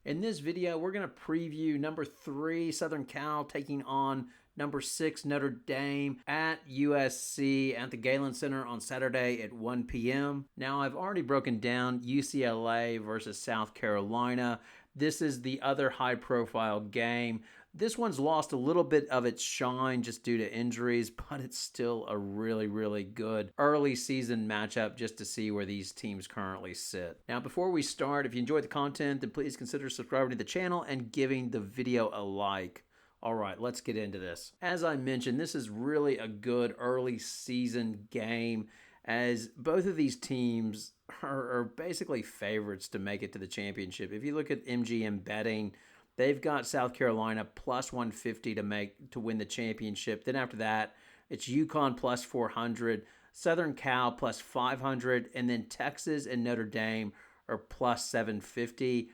In this video, we're going to preview number 3 Southern Cal taking on number 6 Notre Dame at USC at the Galen Center on Saturday at 1 p.m. Now, I've already broken down UCLA versus South Carolina. This is the other high-profile game. This one's lost a little bit of its shine just due to injuries, but it's still a really, really good early season matchup just to see where these teams currently sit. Now, before we start, if you enjoyed the content, then please consider subscribing to the channel and giving the video a like. All right, let's get into this. As I mentioned, this is really a good early season game as both of these teams are basically favorites to make it to the championship. If you look at MGM betting, they've got South Carolina plus 150 to win the championship. Then after that, it's UConn plus 400, Southern Cal plus 500, and then Texas and Notre Dame are plus 750.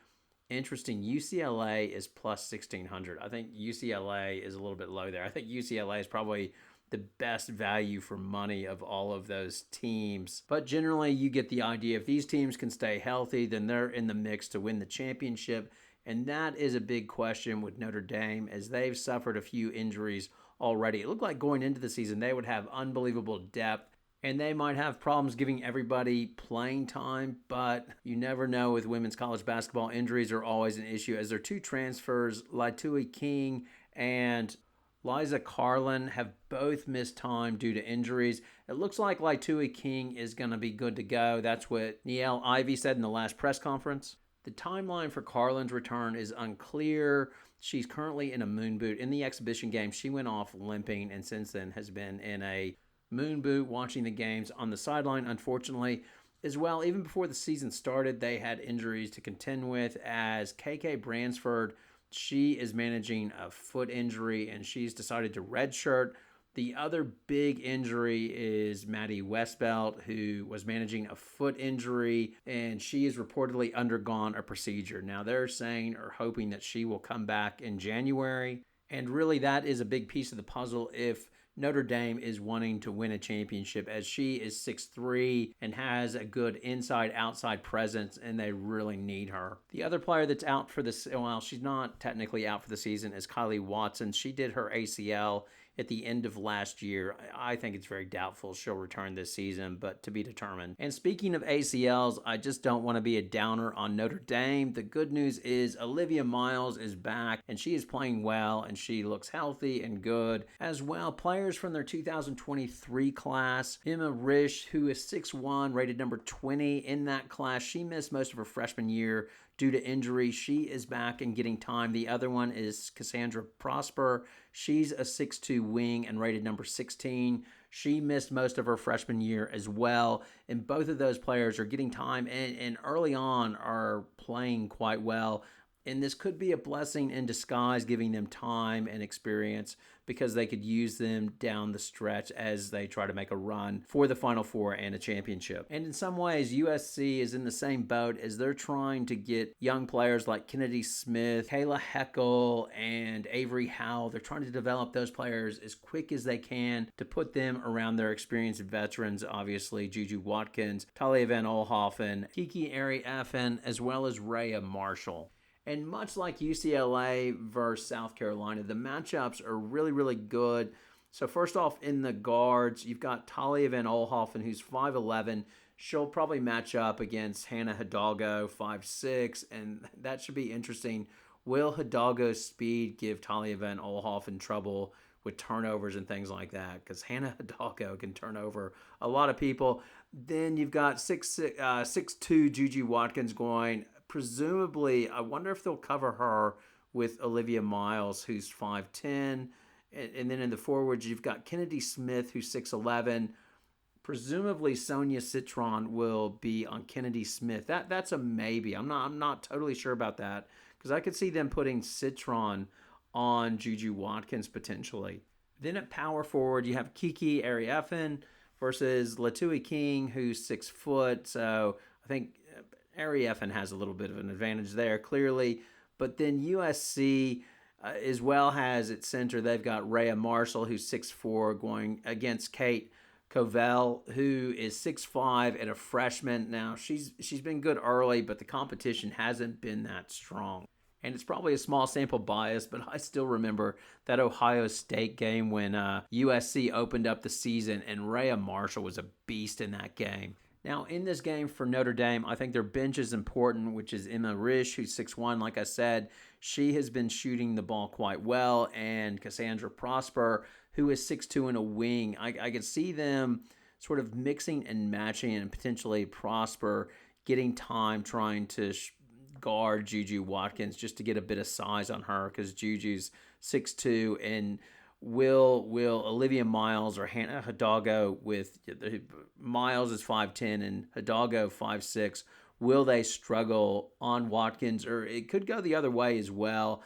Interesting, UCLA is plus 1,600. I think UCLA is a little bit low there. I think UCLA is probably the best value for money of all of those teams. But generally, you get the idea. If these teams can stay healthy, then they're in the mix to win the championship. And that is a big question with Notre Dame as they've suffered a few injuries already. It looked like going into the season, they would have unbelievable depth. And they might have problems giving everybody playing time, but you never know with women's college basketball. Injuries are always an issue as their two transfers, Liza King and Liza Karlen, have both missed time due to injuries. It looks like Liza King is going to be good to go. That's what Niele Ivey said in the last press conference. The timeline for Karlen's return is unclear. She's currently in a moon boot. In the exhibition game, she went off limping and since then has been in a moon boot watching the games on the sideline, unfortunately. As well, even before the season started, they had injuries to contend with as KK Bransford, she is managing a foot injury and she's decided to redshirt. The other big injury is Maddy Westbeld, who was managing a foot injury, and she has reportedly undergone a procedure. Now, they're saying or hoping that she will come back in January, and really that is a big piece of the puzzle if Notre Dame is wanting to win a championship, as she is 6'3" and has a good inside-outside presence, and they really need her. The other player that's out for this, well, she's not technically out for the season, is Kylie Watson. She did her ACL at the end of last year. I think it's very doubtful she'll return this season, but to be determined. And speaking of ACLs, I just don't want to be a downer on Notre Dame. The good news is Olivia Miles is back, and she is playing well, and she looks healthy and good. As well, players from their 2023 class, Emma Risch, who is 6'1", rated number 20 in that class. She missed most of her freshman year due to injury. She is back and getting time. The other one is Cassandre Prosper. She's a 6'2" wing and rated number 16. She missed most of her freshman year as well. And both of those players are getting time and early on are playing quite well. And this could be a blessing in disguise, giving them time and experience because they could use them down the stretch as they try to make a run for the Final Four and a championship. And in some ways, USC is in the same boat as they're trying to get young players like Kennedy Smith, Kayla Heckel, and Avery Howell. They're trying to develop those players as quick as they can to put them around their experienced veterans, obviously JuJu Watkins, Talia von Oelhoffen, Kiki Effen, as well as Rayah Marshall. And much like UCLA versus South Carolina, the matchups are really, really good. So first off, in the guards, you've got Talia von Oelhoffen, who's 5'11". She'll probably match up against Hannah Hidalgo, 5'6", and that should be interesting. Will Hidalgo's speed give Talia von Oelhoffen trouble with turnovers and things like that? Because Hannah Hidalgo can turn over a lot of people. Then you've got 6'2" JuJu Watkins going. Presumably, I wonder if they'll cover her with Olivia Miles, who's 5'10". And then in the forwards, you've got Kennedy Smith, who's 6'11". Presumably, Sonia Citron will be on Kennedy Smith. That's a maybe. I'm not totally sure about that because I could see them putting Citron on JuJu Watkins potentially. Then at power forward, you have Kiki Effen versus Liza King, who's 6 foot. So I think Effen has a little bit of an advantage there, clearly. But then USC as well has at center, they've got Rayah Marshall, who's 6'4", going against Kate Koval, who is 6'5" and a freshman. Now, she's been good early, but the competition hasn't been that strong. And it's probably a small sample bias, but I still remember that Ohio State game when USC opened up the season, and Rayah Marshall was a beast in that game. Now, in this game for Notre Dame, I think their bench is important, which is Emma Risch, who's 6'1". Like I said, she has been shooting the ball quite well, and Cassandre Prosper, who is 6'2" and a wing. I could see them sort of mixing and matching, and potentially Prosper getting time trying to guard JuJu Watkins just to get a bit of size on her, because JuJu's 6'2", and will Olivia Miles or Hannah Hidalgo, with Miles is 5'10" and Hidalgo 5'6", will they struggle on Watkins? Or it could go the other way as well.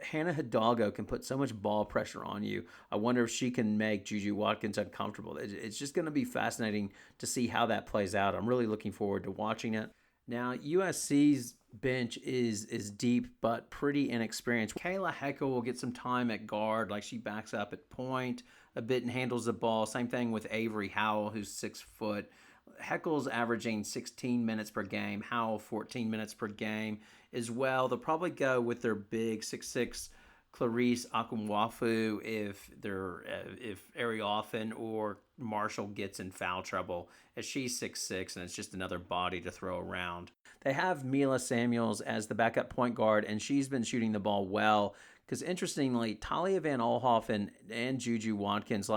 Hannah Hidalgo can put so much ball pressure on you. I wonder if she can make JuJu Watkins uncomfortable. It's just going to be fascinating to see how that plays out. I'm really looking forward to watching it. Now, USC's bench is deep but pretty inexperienced. Kayla Heckel will get some time at guard, like she backs up at point a bit and handles the ball. Same thing with Avery Howell, who's 6 foot. Heckel's averaging 16 minutes per game, Howell 14 minutes per game as well. They'll probably go with their big 6'6" Clarice Akumwafu if Oelhoffen or Marshall gets in foul trouble, as she's 6'6", and it's just another body to throw around. They have Mila Samuels as the backup point guard, and she's been shooting the ball well. Because interestingly, Talia von Oelhoffen and JuJu Watkins,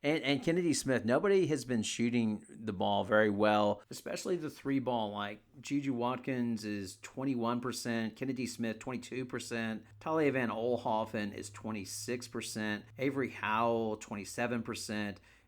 and Kennedy Smith, nobody has been shooting the ball very well, especially the three ball. Like JuJu Watkins is 21%, Kennedy Smith 22%, Talia von Oelhoffen is 26%, Avery Howell 27%,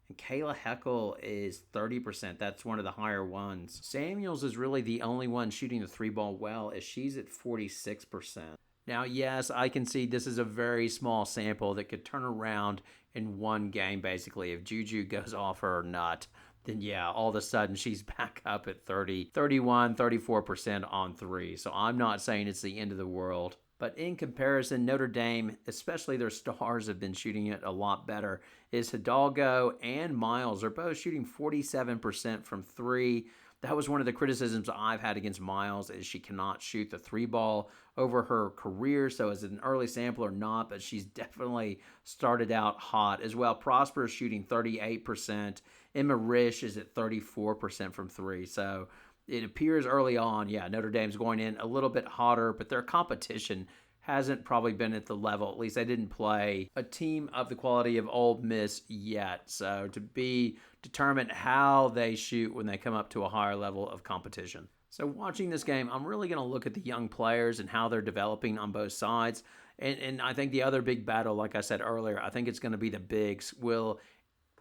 and Kayla Heckel is 30%. That's one of the higher ones. Samuels is really the only one shooting the three ball well, as she's at 46%. Now, yes, I can see this is a very small sample that could turn around in one game, basically. If JuJu goes off her nut, then yeah, all of a sudden she's back up at 30, 31, 34% on three. So I'm not saying it's the end of the world. But in comparison, Notre Dame, especially their stars, have been shooting it a lot better. Is Hidalgo and Miles are both shooting 47% from three. That was one of the criticisms I've had against Miles, is she cannot shoot the three ball over her career. So is it an early sample or not? But she's definitely started out hot as well. Prosper is shooting 38%. Emma Risch is at 34% from three. So it appears early on, yeah, Notre Dame's going in a little bit hotter, but their competition hasn't probably been at the level. At least they didn't play a team of the quality of Ole Miss yet. So to be determined how they shoot when they come up to a higher level of competition. So watching this game, I'm really going to look at the young players and how they're developing on both sides. And I think the other big battle, like I said earlier, I think it's going to be the bigs. Will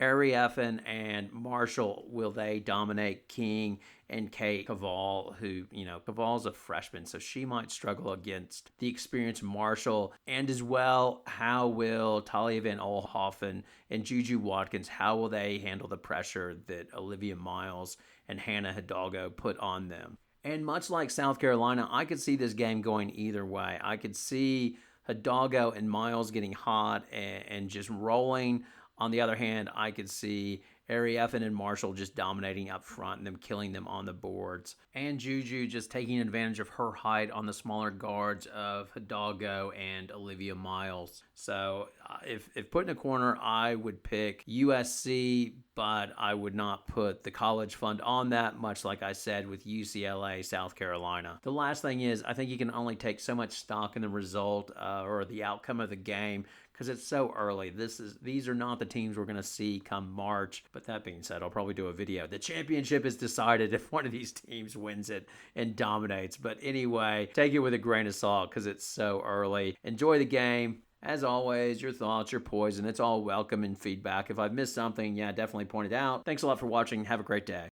Oelhoffen and Marshall, will they dominate King and Kate Koval, who, Koval's a freshman, so she might struggle against the experienced Marshall. And as well, how will Talia von Oelhoffen and JuJu Watkins, how will they handle the pressure that Olivia Miles and Hannah Hidalgo put on them? And much like South Carolina, I could see this game going either way. I could see Hidalgo and Miles getting hot and just rolling. On the other hand, I could see Oelhoffen and Marshall just dominating up front and them killing them on the boards. And JuJu just taking advantage of her height on the smaller guards of Hidalgo and Olivia Miles. So if put in a corner, I would pick USC, but I would not put the college fund on that, much like I said with UCLA, South Carolina. The last thing is, I think you can only take so much stock in the result or the outcome of the game, because it's so early. These are not the teams we're going to see come March. But that being said, I'll probably do a video. The championship is decided if one of these teams wins it and dominates. But anyway, take it with a grain of salt because it's so early. Enjoy the game. As always, your thoughts, your poison, it's all welcome in feedback. If I've missed something, yeah, definitely point it out. Thanks a lot for watching. Have a great day.